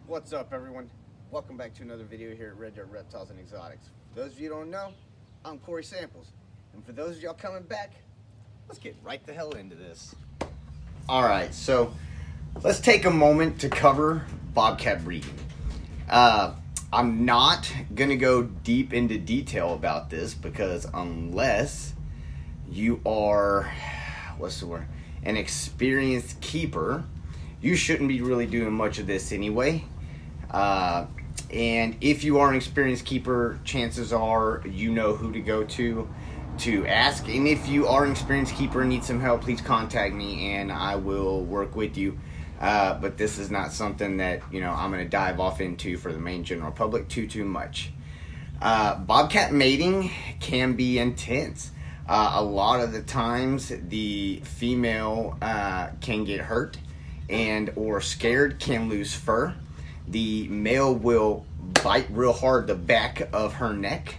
What's up, everyone? Welcome back to another video here at Red Dirt Reptiles and Exotics. For those of you who don't know, I'm Corey Samples. And for those of y'all coming back, let's get right the hell into this. Alright, so let's take a moment to cover bobcat breeding. I'm not going to go deep into detail about this because unless you are, an experienced keeper, you shouldn't be really doing much of this anyway. And if you are an experienced keeper, chances are you know who to go to ask. And if you are an experienced keeper and need some help, please contact me and I will work with you. But this is not something that, I'm going to dive off into for the main general public too much. Bobcat mating can be intense. A lot of the times the female can get hurt and or scared, can lose fur. The male will bite real hard the back of her neck,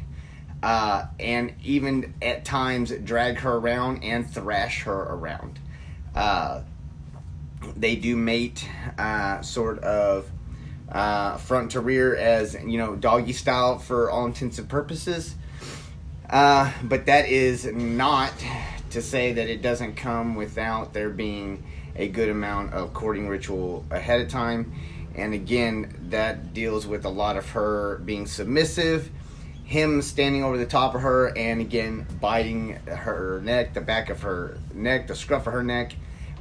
and even at times drag her around and thrash her around. They do mate sort of front to rear, as doggy style for all intents and purposes. But that is not to say that it doesn't come without there being a good amount of courting ritual ahead of time. And again, that deals with a lot of her being submissive, him standing over the top of her, and again, biting her neck, the back of her neck, the scruff of her neck,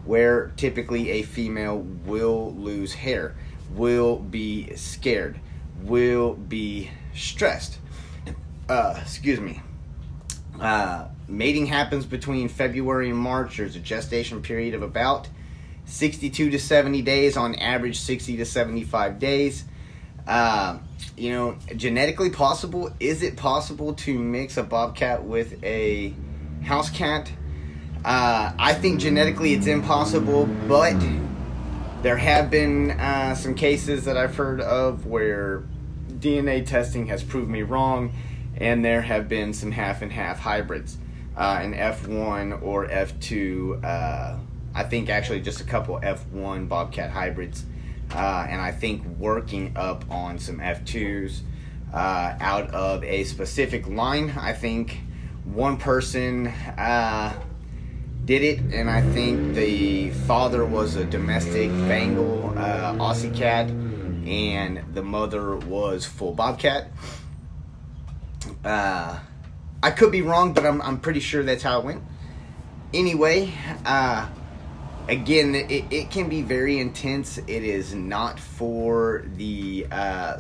where typically a female will lose hair, will be scared, will be stressed. Mating happens between February and March. There's a gestation period of about 62 to 70 days, on average 60 to 75 days. Genetically possible. Is it possible to mix a bobcat with a house cat? I think genetically it's impossible, but there have been some cases that I've heard of where DNA testing has proved me wrong, and there have been some half and half hybrids, an F1 or F2. I think actually just a couple F1 bobcat hybrids, and I think working up on some F2s out of a specific line. I think one person did it, and I think the father was a domestic Bengal Aussie cat, and the mother was full bobcat. I could be wrong, but I'm pretty sure that's how it went. Anyway, again, it can be very intense. It is not for the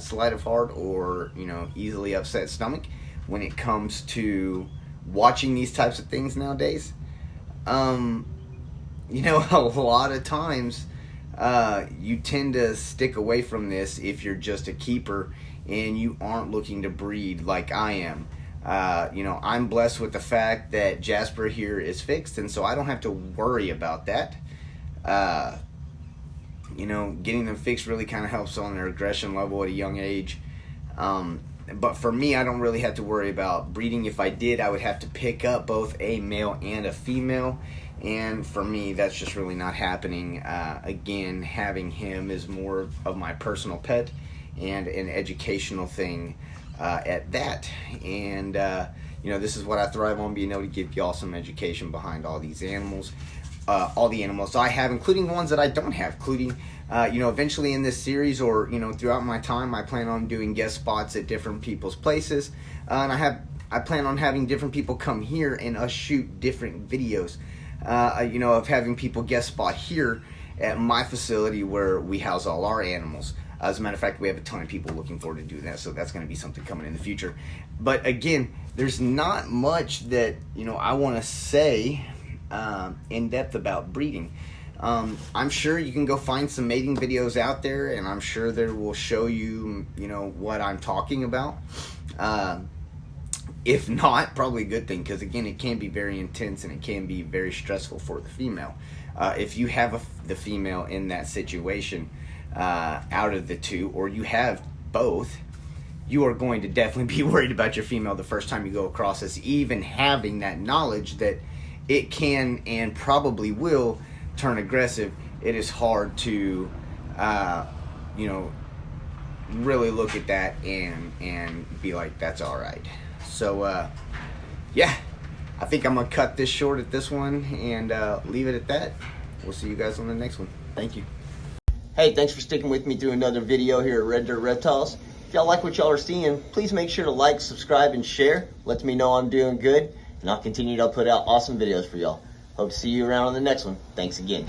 sleight of heart or easily upset stomach when it comes to watching these types of things nowadays. A lot of times you tend to stick away from this if you're just a keeper and you aren't looking to breed like I am. I'm blessed with the fact that Jasper here is fixed, and so I don't have to worry about that. Getting them fixed really kind of helps on their aggression level at a young age. But for me, I don't really have to worry about breeding. If I did, I would have to pick up both a male and a female. And for me, that's just really not happening. Again, having him is more of my personal pet and an educational thing at that. And, this is what I thrive on, being able to give y'all some education behind all these animals. All the animals I have, including the ones that I don't have, including, eventually in this series or, throughout my time, I plan on doing guest spots at different people's places. And I plan on having different people come here and us shoot different videos, of having people guest spot here at my facility where we house all our animals. As a matter of fact, we have a ton of people looking forward to doing that, so that's going to be something coming in the future. But again, there's not much that, I want to say in depth about breeding. I'm sure you can go find some mating videos out there, and I'm sure they will show you, what I'm talking about. If not, probably a good thing, because again, it can be very intense and it can be very stressful for the female. If you have the female in that situation, out of the two, or you have both, you are going to definitely be worried about your female the first time you go across this, even having that knowledge that it can and probably will turn aggressive. It is hard to really look at that and be like, that's all right. So yeah, I think I'm gonna cut this short at this one and leave it at that. We'll see you guys on the next one. Thank you. Hey, thanks for sticking with me through another video here at Red Dirt Reptiles. If y'all like what y'all are seeing, please make sure to like, subscribe, and share. Lets me know I'm doing good, and I'll continue to put out awesome videos for y'all. Hope to see you around on the next one. Thanks again.